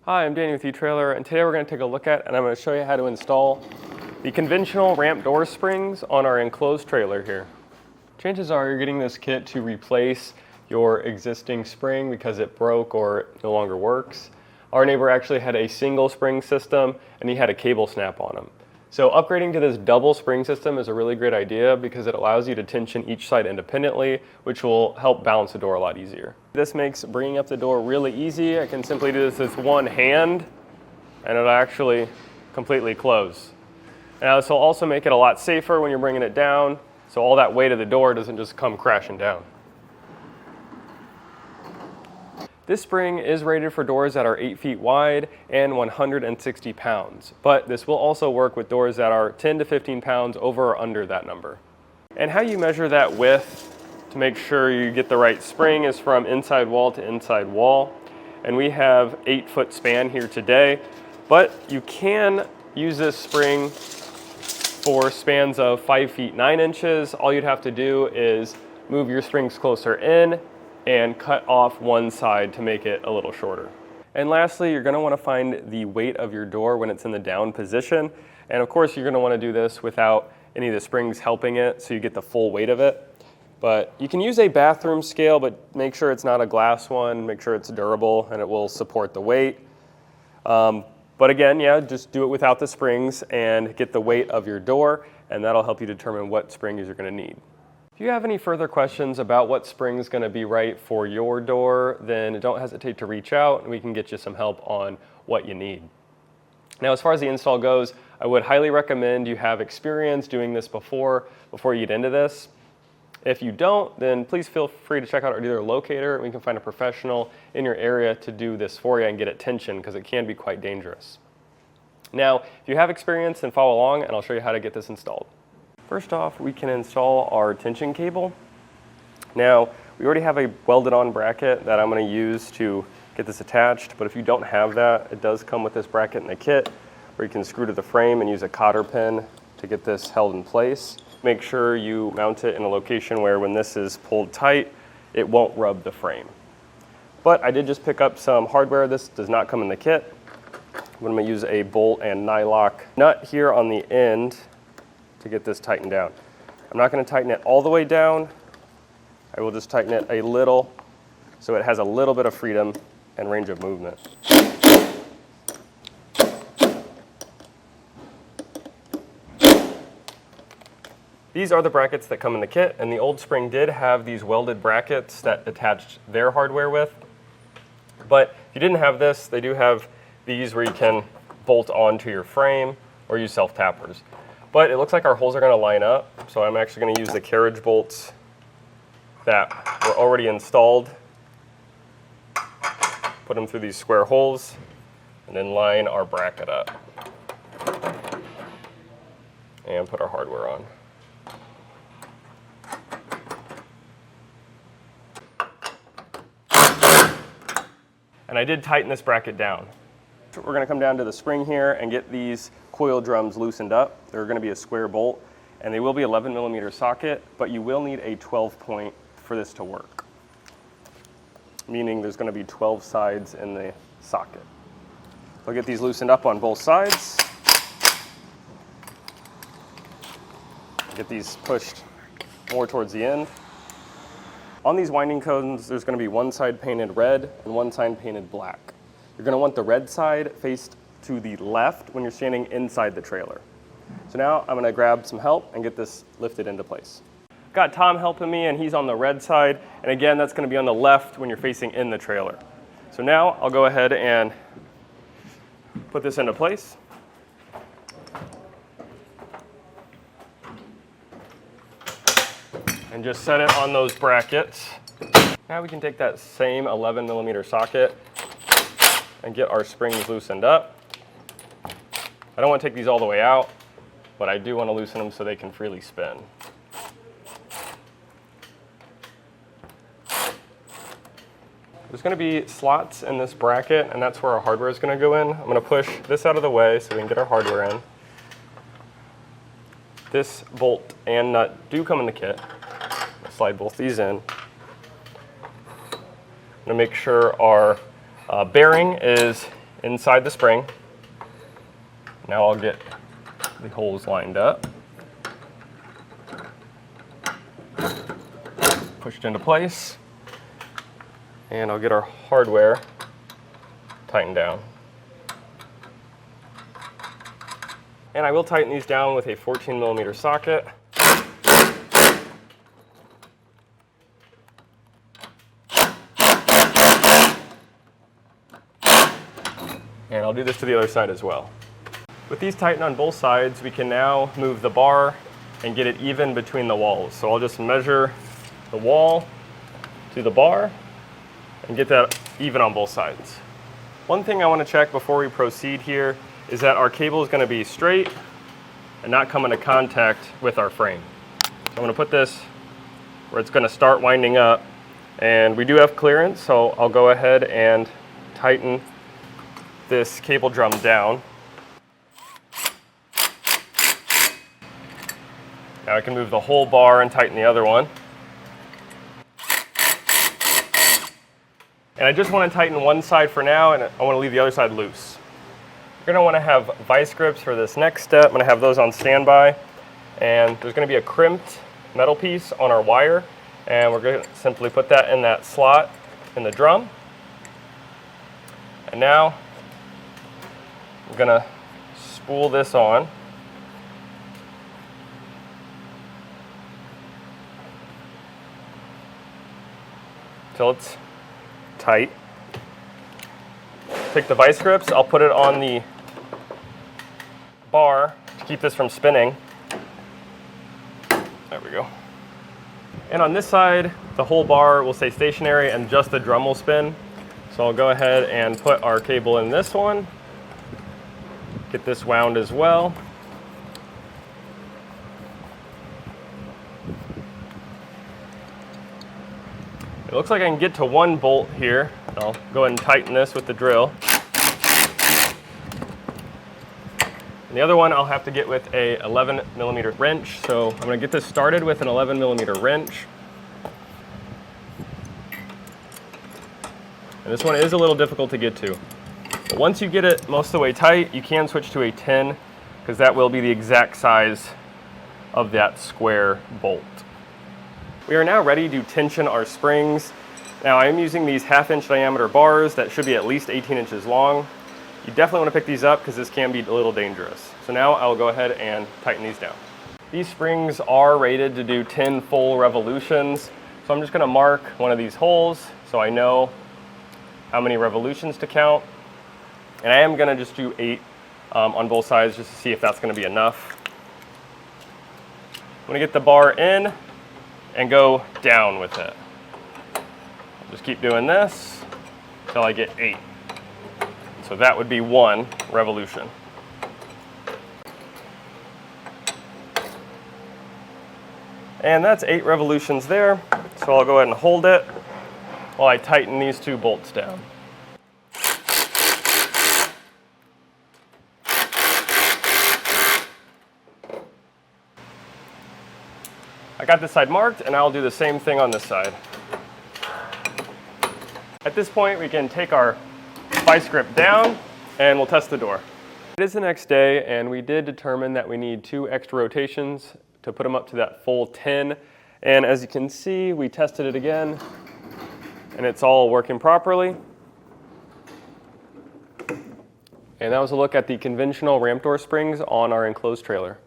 Hi, I'm Danny with etrailer, and today we're going to take a look at and I'm going to show you how to install the conventional ramp door springs on our enclosed trailer here. Chances are you're getting this kit to replace your existing spring because it broke or it no longer works. Our neighbor actually had a single spring system and he had a cable snap on him. So upgrading to this double spring system is a really great idea because it allows you to tension each side independently, which will help balance the door a lot easier. This makes bringing up the door really easy. I can simply do this with one hand and it'll actually completely close. Now this will also make it a lot safer when you're bringing it down, so all that weight of the door doesn't just come crashing down. This spring is rated for doors that are 8 feet wide and 160 pounds, but this will also work with doors that are 10 to 15 pounds over or under that number. And how you measure that width to make sure you get the right spring is from inside wall to inside wall. And we have 8-foot span here today, but you can use this spring for spans of 5 feet 9 inches. All you'd have to do is move your springs closer in and cut off one side to make it a little shorter. And lastly, you're going to want to find the weight of your door when it's in the down position. And of course, you're going to want to do this without any of the springs helping it, so you get the full weight of it. But you can use a bathroom scale, but make sure it's not a glass one, make sure it's durable and it will support the weight. But again, yeah, just do it without the springs and get the weight of your door, and that'll help you determine what springs you're going to need. If you have any further questions about what spring is going to be right for your door, then don't hesitate to reach out and we can get you some help on what you need. Now, as far as the install goes, I would highly recommend you have experience doing this before you get into this. If you don't, then please feel free to check out our dealer locator and we can find a professional in your area to do this for you and get it tensioned, because it can be quite dangerous. Now, if you have experience, then follow along and I'll show you how to get this installed. First off, we can install our tension cable. Now, we already have a welded on bracket that I'm going to use to get this attached, but if you don't have that, it does come with this bracket in the kit where you can screw to the frame and use a cotter pin to get this held in place. Make sure you mount it in a location where when this is pulled tight, it won't rub the frame. But I did just pick up some hardware. This does not come in the kit. I'm going to use a bolt and nylock nut here on the end to get this tightened down. I'm not going to tighten it all the way down. I will just tighten it a little so it has a little bit of freedom and range of movement. These are the brackets that come in the kit, and the old spring did have these welded brackets that attached their hardware with. But if you didn't have this, they do have these where you can bolt onto your frame or use self-tappers. But it looks like our holes are going to line up, so I'm actually going to use the carriage bolts that were already installed, put them through these square holes, and then line our bracket up. And put our hardware on. And I did tighten this bracket down. We're going to come down to the spring here and get these coil drums loosened up. They're going to be a square bolt, and they will be 11mm socket, but you will need a 12 point for this to work. Meaning there's going to be 12 sides in the socket. We'll get these loosened up on both sides. Get these pushed more towards the end. On these winding cones, there's going to be one side painted red and one side painted black. You're going to want the red side faced to the left when you're standing inside the trailer. So now I'm going to grab some help and get this lifted into place. Got Tom helping me, and he's on the red side, and again that's going to be on the left when you're facing in the trailer. So now I'll go ahead and put this into place. And just set it on those brackets. Now we can take that same 11mm socket and get our springs loosened up. I don't want to take these all the way out, but I do want to loosen them so they can freely spin. There's going to be slots in this bracket, and that's where our hardware is going to go in. I'm going to push this out of the way so we can get our hardware in. This bolt and nut do come in the kit. I'll slide both these in. I'm going to make sure our bearing is inside the spring. Now I'll get the holes lined up. Pushed into place. And I'll get our hardware tightened down. And I will tighten these down with a 14mm socket. And I'll do this to the other side as well. With these tightened on both sides, we can now move the bar and get it even between the walls. So I'll just measure the wall to the bar and get that even on both sides. One thing I want to check before we proceed here is that our cable is going to be straight and not come into contact with our frame. So I'm going to put this where it's going to start winding up, and we do have clearance, so I'll go ahead and tighten this cable drum down. Now I can move the whole bar and tighten the other one. And I just want to tighten one side for now, and I want to leave the other side loose. You're going to want to have vice grips for this next step. I'm going to have those on standby. And there's going to be a crimped metal piece on our wire, and we're going to simply put that in that slot in the drum. And now I'm going to spool this on. Till it's tight. Take the vice grips, I'll put it on the bar to keep this from spinning. There we go. And on this side, the whole bar will stay stationary and just the drum will spin. So I'll go ahead and put our cable in this one. Get this wound as well. It looks like I can get to one bolt here. I'll go ahead and tighten this with the drill. And the other one I'll have to get with a 11mm wrench. So I'm going to get this started with an 11mm wrench. And this one is a little difficult to get to. But once you get it most of the way tight, you can switch to a 10, because that will be the exact size of that square bolt. We are now ready to tension our springs. Now I am using these 1/2-inch diameter bars that should be at least 18 inches long. You definitely want to pick these up because this can be a little dangerous. So now I'll go ahead and tighten these down. These springs are rated to do 10 full revolutions. So I'm just going to mark one of these holes so I know how many revolutions to count. And I am going to just do 8 on both sides just to see if that's going to be enough. I'm going to get the bar in and go down with it. Just keep doing this until I get 8. So that would be 1 revolution. And that's 8 revolutions there. So I'll go ahead and hold it while I tighten these 2 bolts down. I got this side marked, and I'll do the same thing on this side. At this point, we can take our vice grip down, and we'll test the door. It is the next day, and we did determine that we need 2 extra rotations to put them up to that full 10. And as you can see, we tested it again, and it's all working properly. And that was a look at the conventional ramp door springs on our enclosed trailer.